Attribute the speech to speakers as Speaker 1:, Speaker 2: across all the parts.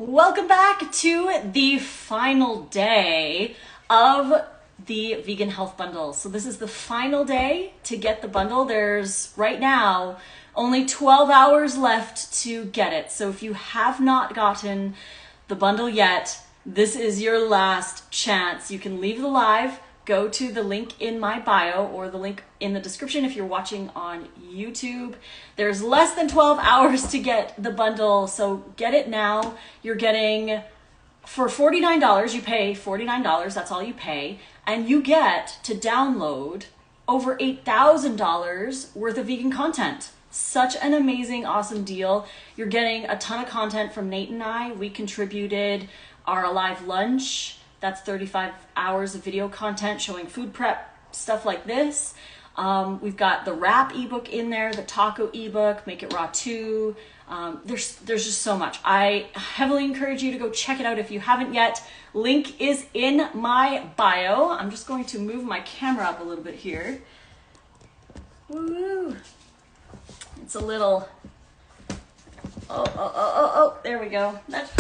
Speaker 1: Welcome back to the final day of the vegan health bundle. So this is the final day to get the bundle. There's right now only 12 hours left to get it. So if you have not gotten the bundle yet, this is your last chance. You can leave the live, go to the link in my bio or the link in the description if you're watching on YouTube. There's less than 12 hours to get the bundle, so get it now. You're getting, for $49, you pay $49, that's all you pay, and you get to download over $8,000 worth of vegan content. Such an amazing, awesome deal. You're getting a ton of content from Nate and I. We contributed our live lunch. That's 35 hours of video content showing food prep, stuff like this. We've got the wrap ebook in there, the taco ebook, Make It Raw 2. There's just so much. I heavily encourage you to go check it out if you haven't yet. Link is in my bio. I'm just going to move my camera up a little bit here. Woo! It's a little, oh, there we go. That's,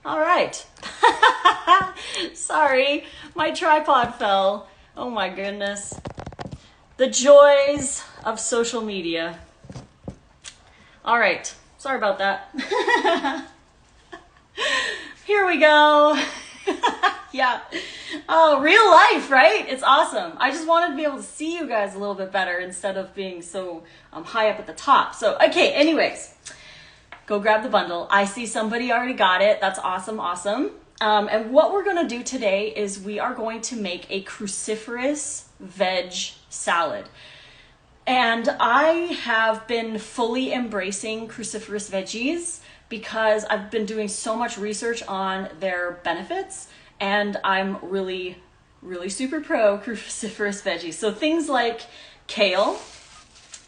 Speaker 1: all right. Sorry, my tripod fell. Oh my goodness. The joys of social media. All right, sorry about that. Here we go. Yeah. Oh, real life, right? It's awesome. I just wanted to be able to see you guys a little bit better instead of being so high up at the top. So, okay, anyways. Go grab the bundle. I see somebody already got it. That's awesome, awesome. And what we're gonna do today is we are going to make a cruciferous veg salad. And I have been fully embracing cruciferous veggies because I've been doing so much research on their benefits, and I'm really, really super pro cruciferous veggies. So things like kale.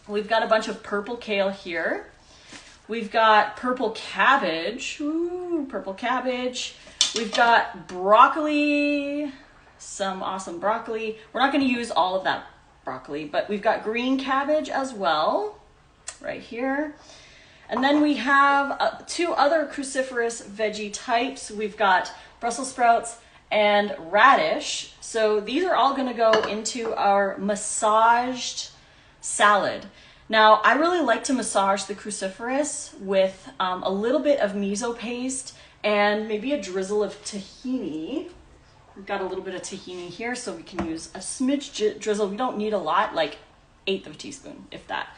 Speaker 1: We've got a bunch of purple kale here. We've got purple cabbage. Ooh, purple cabbage. We've got broccoli, some awesome broccoli. We're not going to use all of that broccoli, but we've got green cabbage as well, right here. And then we have two other cruciferous veggie types. We've got Brussels sprouts and radish. So these are all going to go into our massaged salad. Now, I really like to massage the cruciferous with a little bit of miso paste and maybe a drizzle of tahini. We've got a little bit of tahini here, so we can use a smidge drizzle. We don't need a lot, like 1/8 of a teaspoon, if that.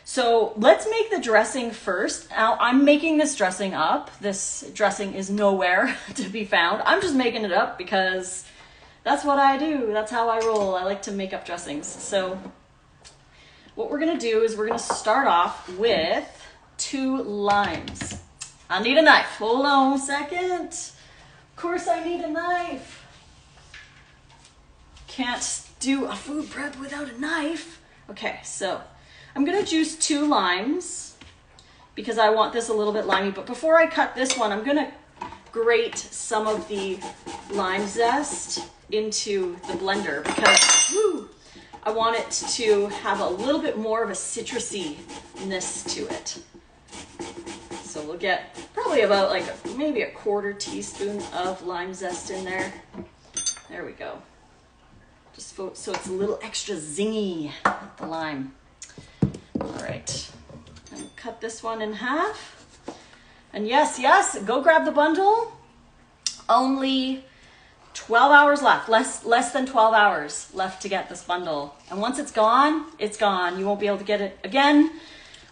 Speaker 1: So let's make the dressing first. Now, I'm making this dressing up. This dressing is nowhere to be found. I'm just making it up because that's what I do. That's how I roll. I like to make up dressings. So what we're gonna do is we're gonna start off with 2 limes. I need a knife. Hold on a second. Of course I need a knife. Can't do a food prep without a knife. Okay, so I'm gonna juice 2 limes because I want this a little bit limey. But before I cut this one, I'm gonna grate some of the lime zest into the blender because, woo, I want it to have a little bit more of a citrusy-ness to it. So we'll get probably about like maybe a 1/4 teaspoon of lime zest in there. There we go. Just so it's a little extra zingy, the lime. All right, and cut this one in half. And yes, go grab the bundle. Only 12 hours left, less than 12 hours left to get this bundle. And once it's gone, it's gone. You won't be able to get it again.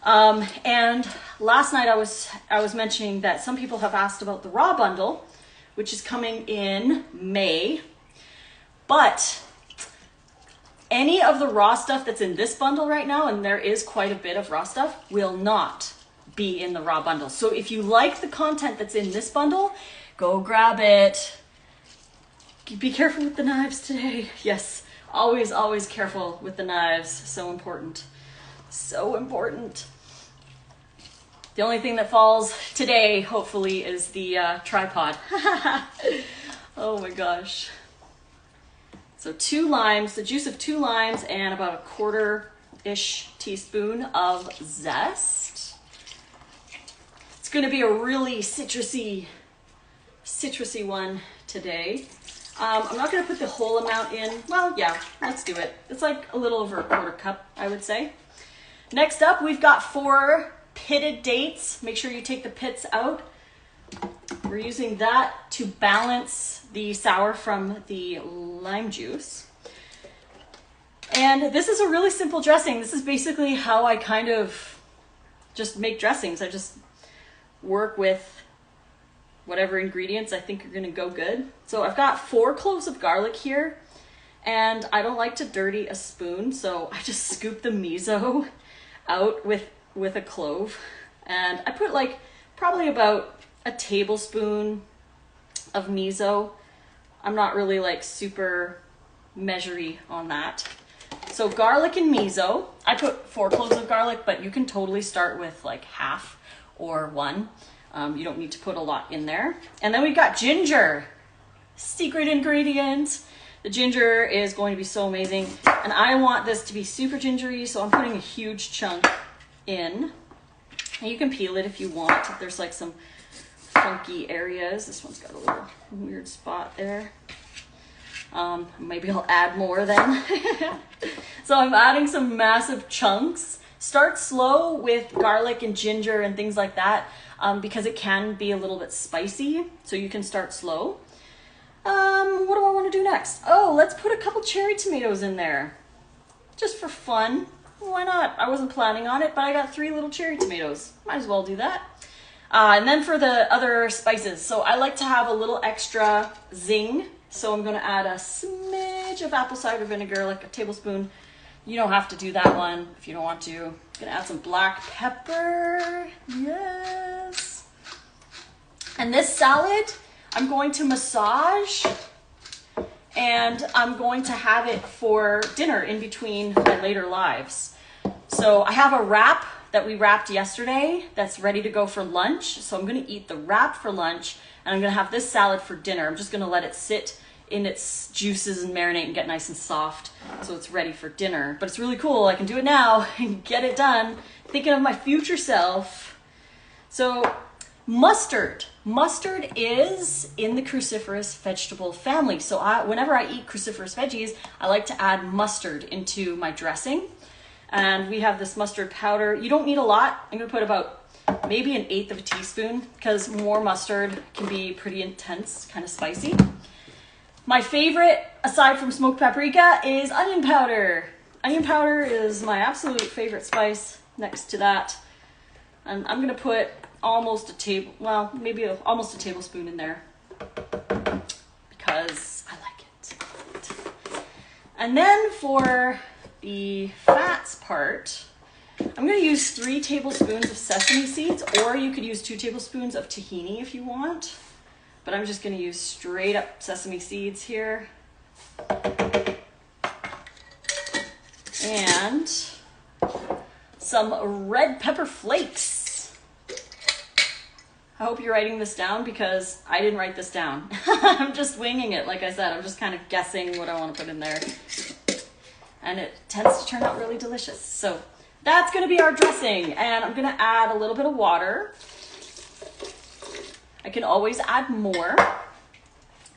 Speaker 1: And last night I was mentioning that some people have asked about the raw bundle, which is coming in May. But any of the raw stuff that's in this bundle right now, and there is quite a bit of raw stuff, will not be in the raw bundle. So if you like the content that's in this bundle, go grab it. Be careful with the knives today. Yes, always, always careful with the knives. So important. So important. The only thing that falls today, hopefully, is the tripod. Oh my gosh. So 2 limes, the juice of 2 limes, and about a 1/4-ish teaspoon of zest. It's going to be a really citrusy one today. I'm not going to put the whole amount in. Well, yeah, let's do it. It's like a little over a 1/4 cup, I would say. Next up, we've got 4 pitted dates. Make sure you take the pits out. We're using that to balance the sour from the lime juice. And this is a really simple dressing. This is basically how I kind of just make dressings. I just work with whatever ingredients I think are going to go good. So I've got 4 cloves of garlic here, and I don't like to dirty a spoon, so I just scoop the miso out with a clove, and I put like probably about a tablespoon of miso. I'm not really like super measury on that. So garlic and miso. I put 4 cloves of garlic, but you can totally start with like half or 1. You don't need to put a lot in there. And then we've got ginger, secret ingredient. The ginger is going to be so amazing. And I want this to be super gingery, so I'm putting a huge chunk in. And you can peel it if you want, if there's like some funky areas. This one's got a little weird spot there. Maybe I'll add more then. So I'm adding some massive chunks. Start slow with garlic and ginger and things like that, because it can be a little bit spicy, so you can start slow. What do I want to do next? Oh, let's put a couple cherry tomatoes in there. Just for fun. Why not? I wasn't planning on it, but I got 3 little cherry tomatoes. Might as well do that. And then for the other spices. So I like to have a little extra zing. So I'm going to add a smidge of apple cider vinegar, like a tablespoon. You don't have to do that one if you don't want to. I'm going to add some black pepper. Yes. And this salad, I'm going to massage, and I'm going to have it for dinner in between my later lives. So I have a wrap that we wrapped yesterday that's ready to go for lunch. So I'm going to eat the wrap for lunch, and I'm going to have this salad for dinner. I'm just going to let it sit in its juices and marinate and get nice and soft so it's ready for dinner. But it's really cool. I can do it now and get it done. Thinking of my future self. So mustard. Mustard is in the cruciferous vegetable family. So whenever I eat cruciferous veggies, I like to add mustard into my dressing. And we have this mustard powder. You don't need a lot. I'm going to put about maybe 1/8 of a teaspoon, because more mustard can be pretty intense, kind of spicy. My favorite, aside from smoked paprika, is onion powder. Onion powder is my absolute favorite spice next to that. And I'm going to put almost a tablespoon in there, because I like it. And then for the fats part, I'm going to use 3 tablespoons of sesame seeds, or you could use 2 tablespoons of tahini if you want. But I'm just going to use straight up sesame seeds here. And some red pepper flakes. I hope you're writing this down, because I didn't write this down. I'm just winging it. Like I said, I'm just kind of guessing what I want to put in there. And it tends to turn out really delicious. So that's going to be our dressing. And I'm going to add a little bit of water. I can always add more.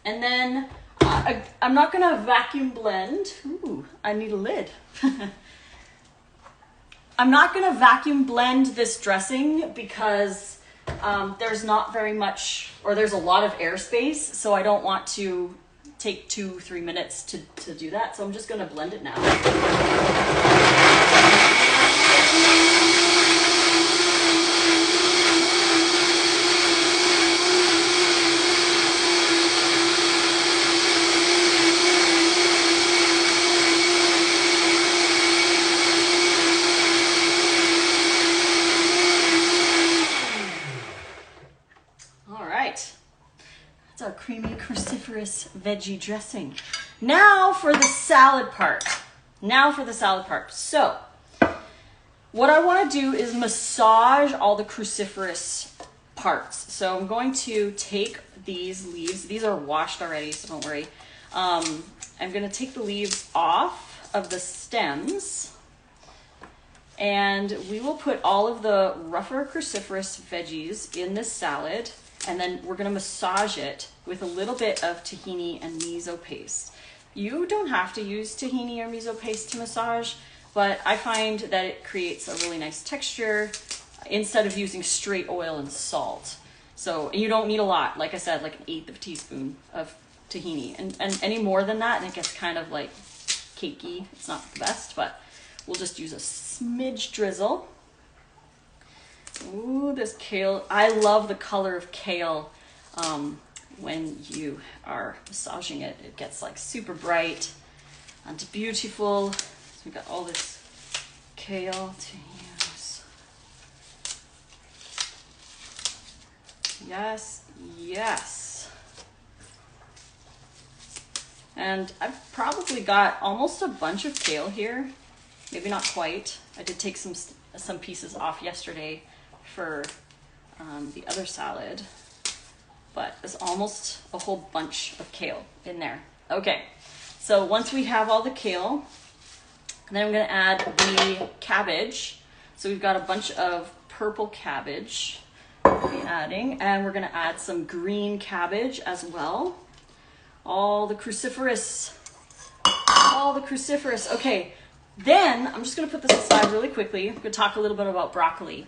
Speaker 1: And then I'm not going to vacuum blend. Ooh, I need a lid. I'm not going to vacuum blend this dressing, because there's not very much, or there's a lot of airspace. So I don't want to take 2-3 minutes to do that. So I'm just going to blend it now. Our creamy cruciferous veggie dressing. Now for the salad part. So what I want to do is massage all the cruciferous parts. So I'm going to take these leaves. These are washed already, so don't worry. I'm going to take the leaves off of the stems, and we will put all of the rougher cruciferous veggies in this salad, and then we're going to massage it with a little bit of tahini and miso paste. You don't have to use tahini or miso paste to massage, but I find that it creates a really nice texture instead of using straight oil and salt. So you don't need a lot, like I said, like 1/8 of a teaspoon of tahini. And any more than that, and it gets kind of like cakey. It's not the best, but we'll just use a smidge drizzle. Ooh, this kale. I love the color of kale when you are massaging it. It gets like super bright and beautiful. So we got all this kale to use. Yes, yes. And I've probably got almost a bunch of kale here. Maybe not quite. I did take some pieces off yesterday for the other salad, but there's almost a whole bunch of kale in there. Okay, so once we have all the kale, then I'm gonna add the cabbage. So we've got a bunch of purple cabbage we'll be adding, and we're gonna add some green cabbage as well. All the cruciferous. Okay, then I'm just gonna put this aside really quickly. I'm gonna talk a little bit about broccoli.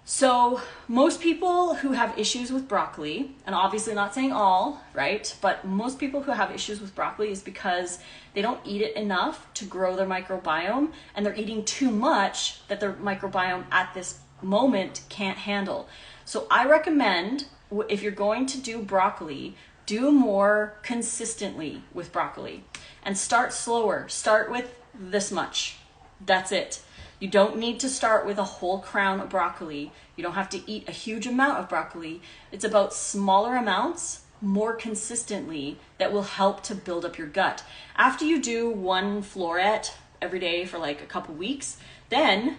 Speaker 1: So most people who have issues with broccoli, and obviously not saying all, right? But most people who have issues with broccoli is because they don't eat it enough to grow their microbiome, and they're eating too much that their microbiome at this moment can't handle. So I recommend, if you're going to do broccoli, do more consistently with broccoli and start slower. Start with this much. That's it. You don't need to start with a whole crown of broccoli. You don't have to eat a huge amount of broccoli. It's about smaller amounts, more consistently, that will help to build up your gut. After you do 1 floret every day for like a couple weeks, then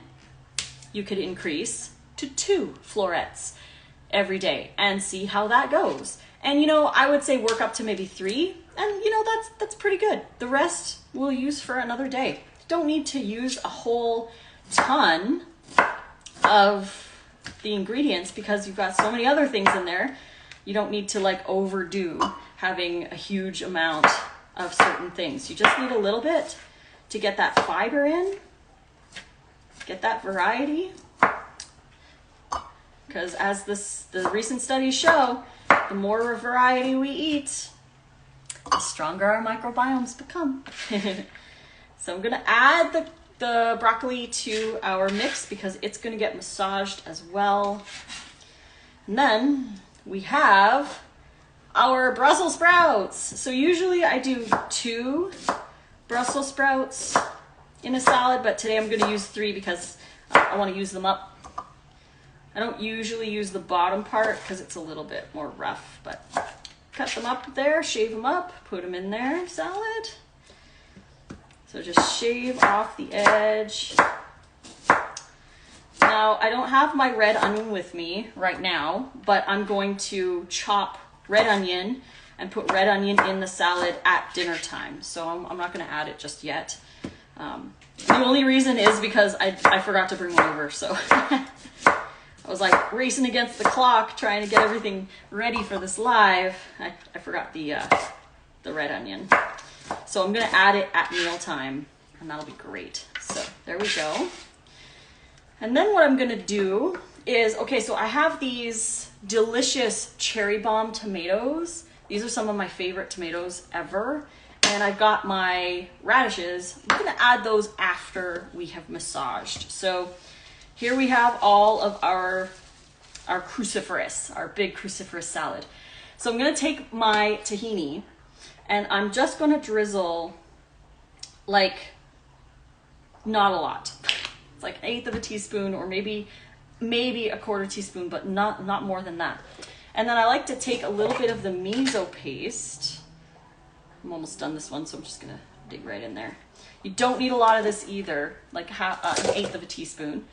Speaker 1: you could increase to 2 florets every day and see how that goes. And you know, I would say work up to maybe 3, and you know, that's pretty good. The rest we'll use for another day. Don't need to use a whole ton of the ingredients because you've got so many other things in there. You don't need to like overdo having a huge amount of certain things. You just need a little bit to get that fiber in, get that variety. Because as the recent studies show, the more variety we eat, the stronger our microbiomes become. So I'm gonna add the broccoli to our mix because it's gonna get massaged as well. And then we have our Brussels sprouts. So usually I do 2 Brussels sprouts in a salad, but today I'm gonna use 3 because I wanna use them up. I don't usually use the bottom part because it's a little bit more rough, but cut them up there, shave them up, put them in there, salad. So just shave off the edge. Now, I don't have my red onion with me right now, but I'm going to chop red onion and put red onion in the salad at dinner time. So I'm not gonna add it just yet. The only reason is because I forgot to bring one over, so. I was like racing against the clock trying to get everything ready for this live. I forgot the red onion. So I'm gonna add it at mealtime and that'll be great. So there we go. And then what I'm gonna do is, okay, so I have these delicious cherry bomb tomatoes. These are some of my favorite tomatoes ever. And I've got my radishes. I'm gonna add those after we have massaged. So here we have all of our cruciferous, our big cruciferous salad. So I'm gonna take my tahini and I'm just gonna drizzle like, not a lot. It's like 1/8 of a teaspoon or maybe a 1/4 teaspoon, but not more than that. And then I like to take a little bit of the miso paste. I'm almost done this one, so I'm just gonna Dig right in there. You don't need a lot of this either, like an eighth of a teaspoon.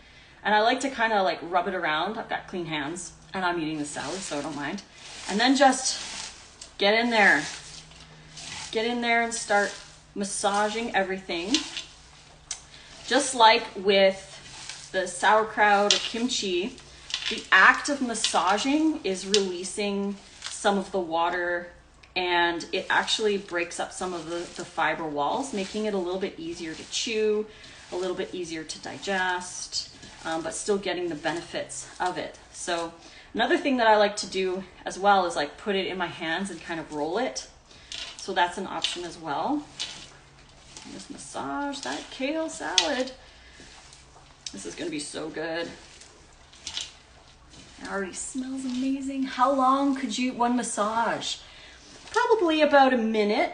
Speaker 1: And I like to kind of like rub it around. I've got clean hands and I'm eating the salad, so I don't mind. And then just get in there. Get in there and start massaging everything. Just like with the sauerkraut or kimchi, the act of massaging is releasing some of the water, and it actually breaks up some of the fiber walls, making it a little bit easier to chew, a little bit easier to digest, but still getting the benefits of it. So another thing that I like to do as well is like put it in my hands and kind of roll it. So that's an option as well. Just massage that kale salad. This is gonna be so good. It already smells amazing. How long could you, one massage? Probably about a minute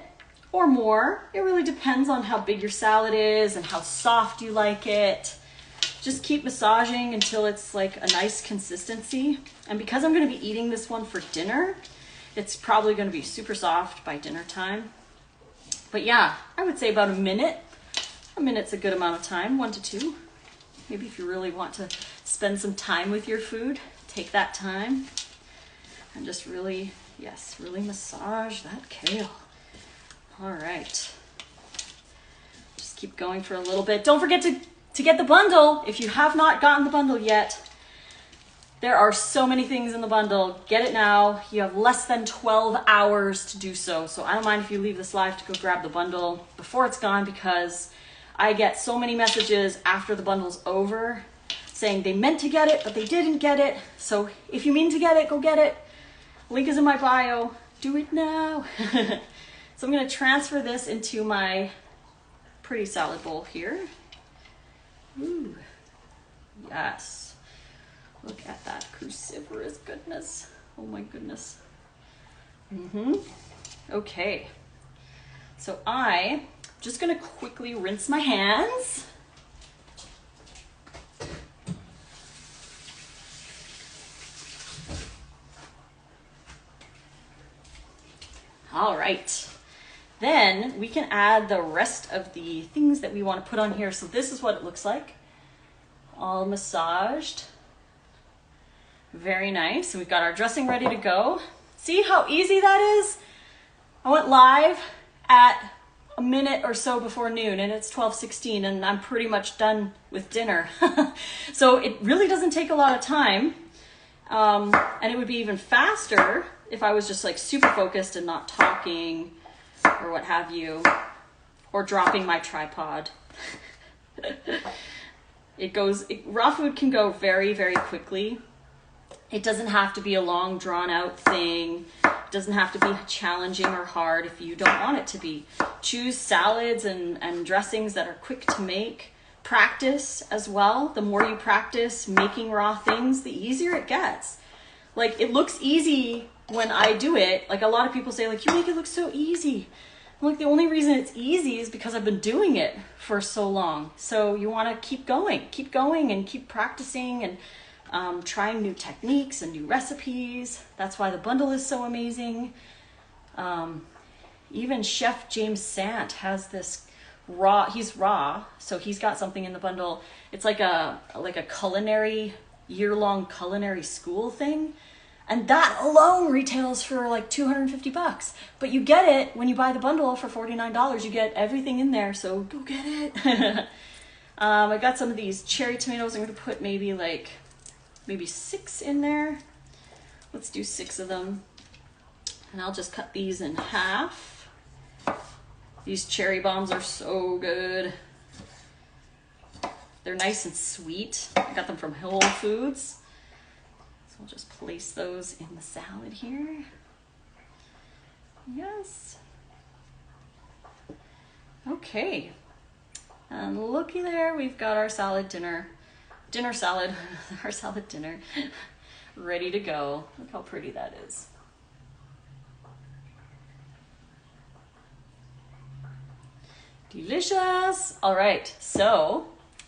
Speaker 1: or more. It really depends on how big your salad is and how soft you like it. Just keep massaging until it's like a nice consistency. And because I'm gonna be eating this one for dinner, it's probably gonna be super soft by dinner time. But yeah, I would say about a minute. A minute's a good amount of time, 1 to 2. Maybe if you really want to spend some time with your food, take that time and just really, yes, really massage that kale. All right. Just keep going for a little bit. Don't forget to get the bundle. If you have not gotten the bundle yet, there are so many things in the bundle. Get it now. You have less than 12 hours to do so. So I don't mind if you leave this live to go grab the bundle before it's gone, because I get so many messages after the bundle's over saying they meant to get it, but they didn't get it. So if you mean to get it, go get it. Link is in my bio. Do it now. So I'm gonna transfer this into my pretty salad bowl here. Ooh, yes. Look at that cruciferous goodness. Oh my goodness. Okay. So I'm just gonna quickly rinse my hands. All right, then we can add the rest of the things that we want to put on here. So this is what it looks like, all massaged. Very nice. And we've got our dressing ready to go. See how easy that is? I went live at a minute or so before noon and it's 12:16 and I'm pretty much done with dinner. So it really doesn't take a lot of time. And it would be even faster if I was just like super focused and not talking or what have you, or dropping my tripod. Raw food can go very, very quickly. It doesn't have to be a long drawn out thing. It doesn't have to be challenging or hard if you don't want it to be. Choose salads and dressings that are quick to make. Practice as well. The more you practice making raw things, the easier it gets. Like, it looks easy when I do it. Like, a lot of people say, like, you make it look so easy. I'm like, the only reason it's easy is because I've been doing it for so long. So you want to keep going and keep practicing and trying new techniques and new recipes. That's why the bundle is so amazing. Even Chef James Sant has this raw, he's raw, so he's got something in the bundle. It's like a culinary, year-long culinary school thing. And that alone retails for like $250. But you get it when you buy the bundle for $49. You get everything in there, so go get it. I got some of these cherry tomatoes. I'm going to put maybe 6 in there. Let's do 6 of them. And I'll just cut these in half. These cherry bombs are so good. They're nice and sweet. I got them from Whole Foods. So I'll just place those in the salad here. Yes. Okay. And looky there, we've got our salad dinner salad, our salad dinner ready to go. Look how pretty that is. Delicious. All right, so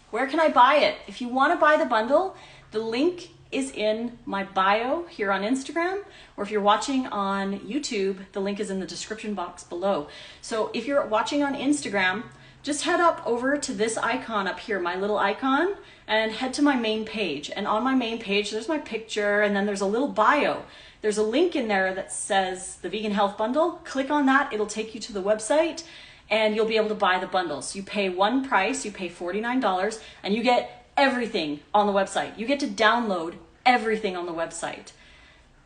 Speaker 1: where can I buy it? If you want to buy the bundle, the link is in my bio here on Instagram, or if you're watching on YouTube, the link is in the description box below. So if you're watching on Instagram, just head up over to this icon up here, my little icon, and head to my main page. And on my main page, there's my picture, and then there's a little bio. There's a link in there that says the Vegan Health Bundle. Click on that, it'll take you to the website, and you'll be able to buy the bundles. You pay one price, you pay $49, and you get everything on the website. You get to download everything on the website.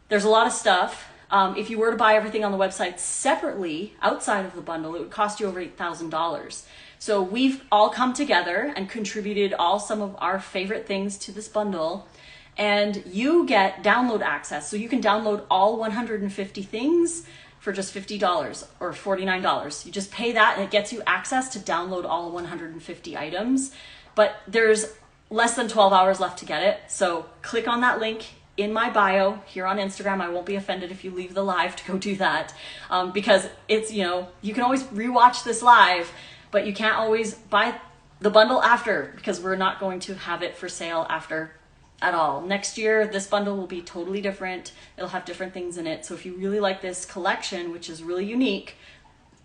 Speaker 1: There's a lot of stuff. If you were to buy everything on the website separately, outside of the bundle, it would cost you over $8,000. So we've all come together and contributed some of our favorite things to this bundle, and you get download access. So you can download all 150 things for just $50 or $49. You just pay that and it gets you access to download all 150 items. But there's less than 12 hours left to get it. So click on that link in my bio here on Instagram. I won't be offended if you leave the live to go do that, because it's, you can always rewatch this live, but you can't always buy the bundle after, because we're not going to have it for sale after at all. Next year, this bundle will be totally different. It'll have different things in it. So if you really like this collection, which is really unique,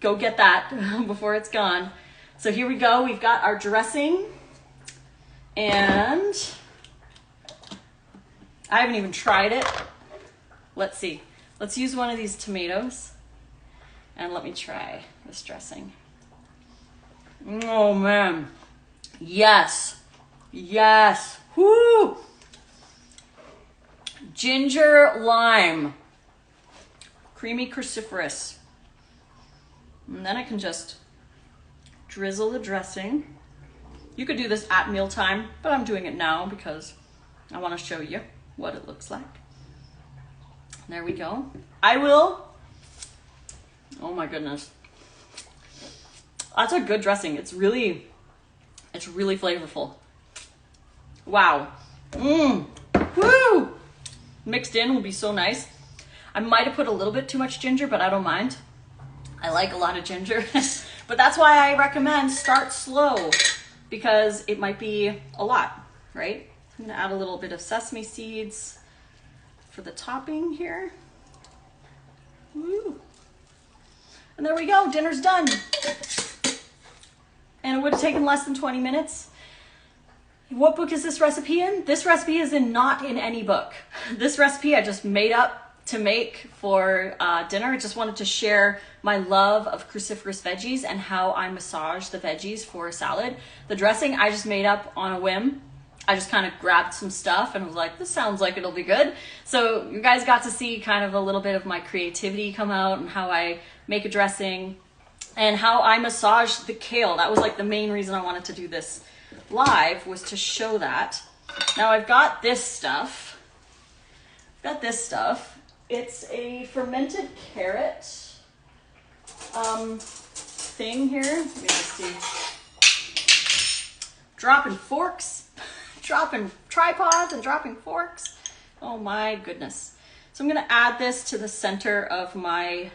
Speaker 1: go get that before it's gone. So here we go. We've got our dressing, and I haven't even tried it. Let's see. Let's use one of these tomatoes, and let me try this dressing. Oh man. Yes. Yes. Whoo! Ginger lime. Creamy cruciferous. And then I can just drizzle the dressing. You could do this at mealtime, but I'm doing it now because I want to show you what it looks like. There we go. Oh my goodness. That's a good dressing. It's really flavorful. Wow. Woo! Mixed in will be so nice. I might have put a little bit too much ginger, but I don't mind. I like a lot of ginger. But that's why I recommend start slow, because it might be a lot, right? I'm gonna add a little bit of sesame seeds for the topping here. Woo. And there we go, dinner's done. And it would have taken less than 20 minutes. What book is this recipe in? This recipe is not in any book. This recipe I just made up to make for dinner. I just wanted to share my love of cruciferous veggies and how I massage the veggies for a salad. The dressing I just made up on a whim. I just kind of grabbed some stuff and was like, this sounds like it'll be good. So you guys got to see kind of a little bit of my creativity come out and how I make a dressing and how I massage the kale. That was like the main reason I wanted to do this live, was to show that. Now I've got this stuff. It's a fermented carrot thing here. Let me just see. Dropping forks, dropping tripods and dropping forks. Oh my goodness. So I'm gonna add this to the center of my,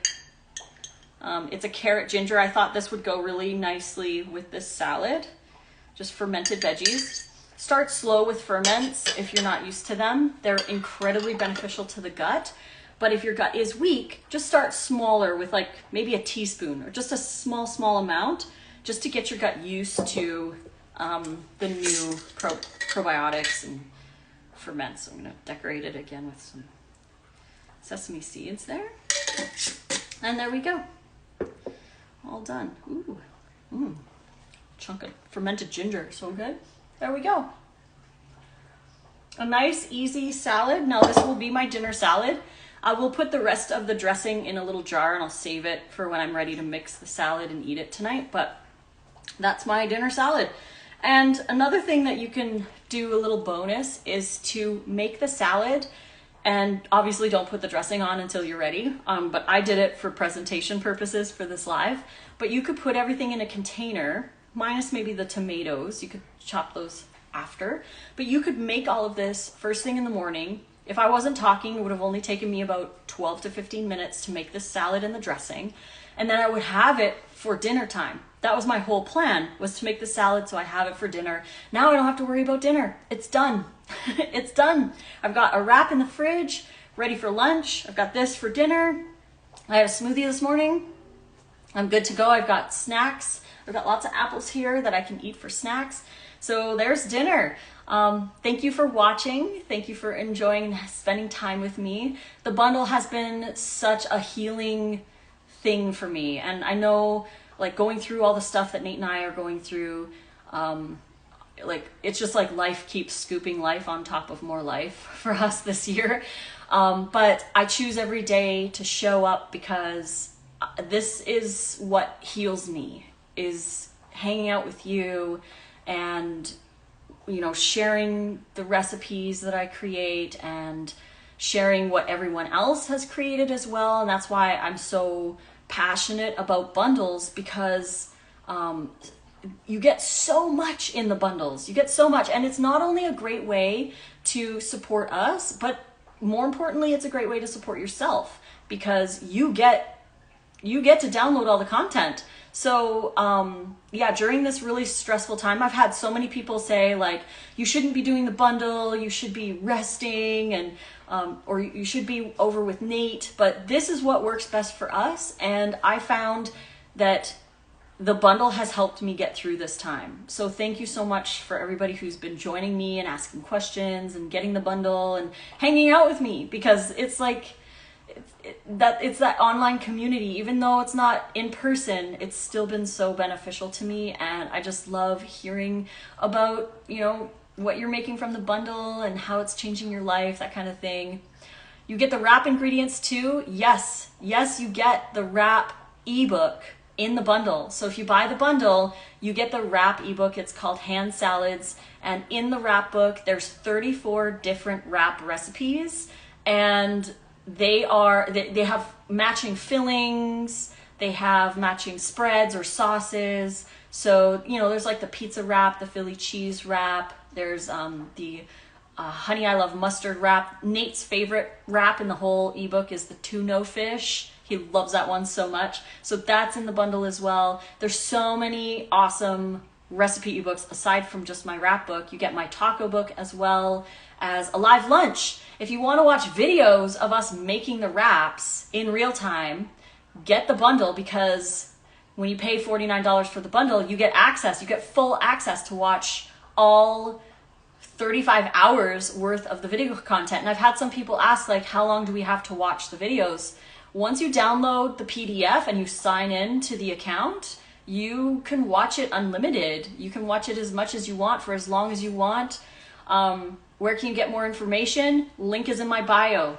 Speaker 1: it's a carrot ginger. I thought this would go really nicely with this salad. Just fermented veggies. Start slow with ferments if you're not used to them. They're incredibly beneficial to the gut. But if your gut is weak, just start smaller with like maybe a teaspoon or just a small amount, just to get your gut used to the new probiotics and ferments. So I'm gonna decorate it again with some sesame seeds there. And there we go. All done. Ooh. Chunk of fermented ginger, so good. There we go. A nice, easy salad. Now this will be my dinner salad. I will put the rest of the dressing in a little jar and I'll save it for when I'm ready to mix the salad and eat it tonight. But that's my dinner salad. And another thing that you can do, a little bonus, is to make the salad, and obviously don't put the dressing on until you're ready. But I did it for presentation purposes for this live. But you could put everything in a container, minus maybe the tomatoes. You could chop those after. But you could make all of this first thing in the morning, If I wasn't talking, it would have only taken me about 12 to 15 minutes to make this salad and the dressing. And then I would have it for dinner time. That was my whole plan, was to make the salad so I have it for dinner. Now I don't have to worry about dinner. It's done. It's done. I've got a wrap in the fridge, ready for lunch. I've got this for dinner. I had a smoothie this morning. I'm good to go. I've got snacks. I've got lots of apples here that I can eat for snacks. So there's dinner. Thank you for watching. Thank you for enjoying and spending time with me. The bundle has been such a healing thing for me. And I know, like, going through all the stuff that Nate and I are going through, like, it's just like life keeps scooping life on top of more life for us this year. But I choose every day to show up, because this is what heals me, is hanging out with you and, you know, sharing the recipes that I create and sharing what everyone else has created as well. And that's why I'm so passionate about bundles, because you get so much in the bundles. You get so much. And it's not only a great way to support us, but more importantly, it's a great way to support yourself, because you get to download all the content. So yeah, during this really stressful time, I've had so many people say, like, you shouldn't be doing the bundle, you should be resting, and or you should be over with Nate. But this is what works best for us, and I found that the bundle has helped me get through this time. So thank you so much for everybody who's been joining me and asking questions and getting the bundle and hanging out with me, because it's like, it's that online community. Even though it's not in person, it's still been so beneficial to me. And I just love hearing about, you know, what you're making from the bundle and how it's changing your life, that kind of thing. You get the wrap ingredients too. Yes, you get the wrap ebook in the bundle. So if you buy the bundle, you get the wrap ebook. It's called Hand Salads. And in the wrap book, there's 34 different wrap recipes, and they have matching fillings, they have matching spreads or sauces. So, you know, there's like the pizza wrap, the Philly cheese wrap, there's the Honey I Love Mustard wrap. Nate's favorite wrap in the whole ebook is the tuna fish. He loves that one so much. So that's in the bundle as well. There's so many awesome recipe ebooks aside from just my wrap book. You get my taco book as well as a live lunch. If you want to watch videos of us making the wraps in real time, get the bundle, because when you pay $49 for the bundle, you get access. You get full access to watch all 35 hours worth of the video content. And I've had some people ask, like, how long do we have to watch the videos? Once you download the PDF and you sign in to the account, you can watch it unlimited. You can watch it as much as you want for as long as you want. Where can you get more information? Link is in my bio.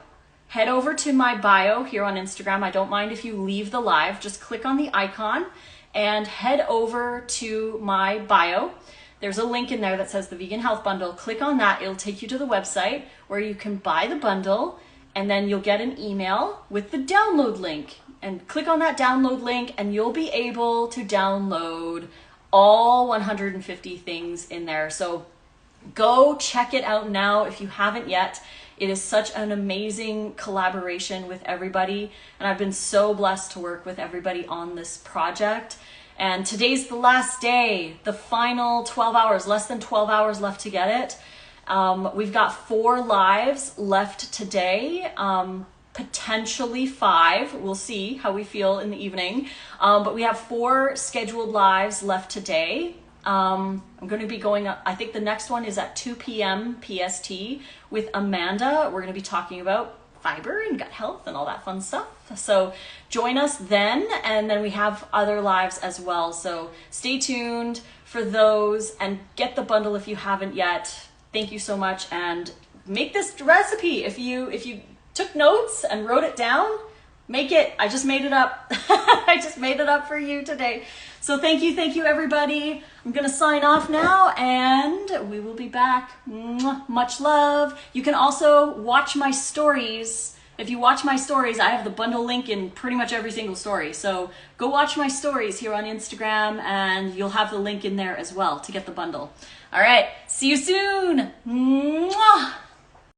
Speaker 1: Head over to my bio here on Instagram. I don't mind if you leave the live. Just click on the icon and head over to my bio. There's a link in there that says the Vegan Health Bundle. Click on that. It'll take you to the website where you can buy the bundle, and then you'll get an email with the download link. And click on that download link and you'll be able to download all 150 things in there. So go check it out now if you haven't yet. It is such an amazing collaboration with everybody, and I've been so blessed to work with everybody on this project. And today's the last day, the final 12 hours, less than 12 hours left to get it. We've got 4 lives left today, potentially 5. We'll see how we feel in the evening. But we have 4 scheduled lives left today. I'm going to be going up, I think the next one is at 2 p.m. PST with Amanda. We're going to be talking about fiber and gut health and all that fun stuff. So join us then, and then we have other lives as well. So stay tuned for those and get the bundle if you haven't yet. Thank you so much, and make this recipe. If you took notes and wrote it down, make it. I just made it up. I just made it up for you today. So thank you everybody. I'm gonna sign off now, and we will be back. Mwah. Much love. You can also watch my stories. If you watch my stories, I have the bundle link in pretty much every single story. So go watch my stories here on Instagram, and you'll have the link in there as well to get the bundle. All right, see you soon. Mwah.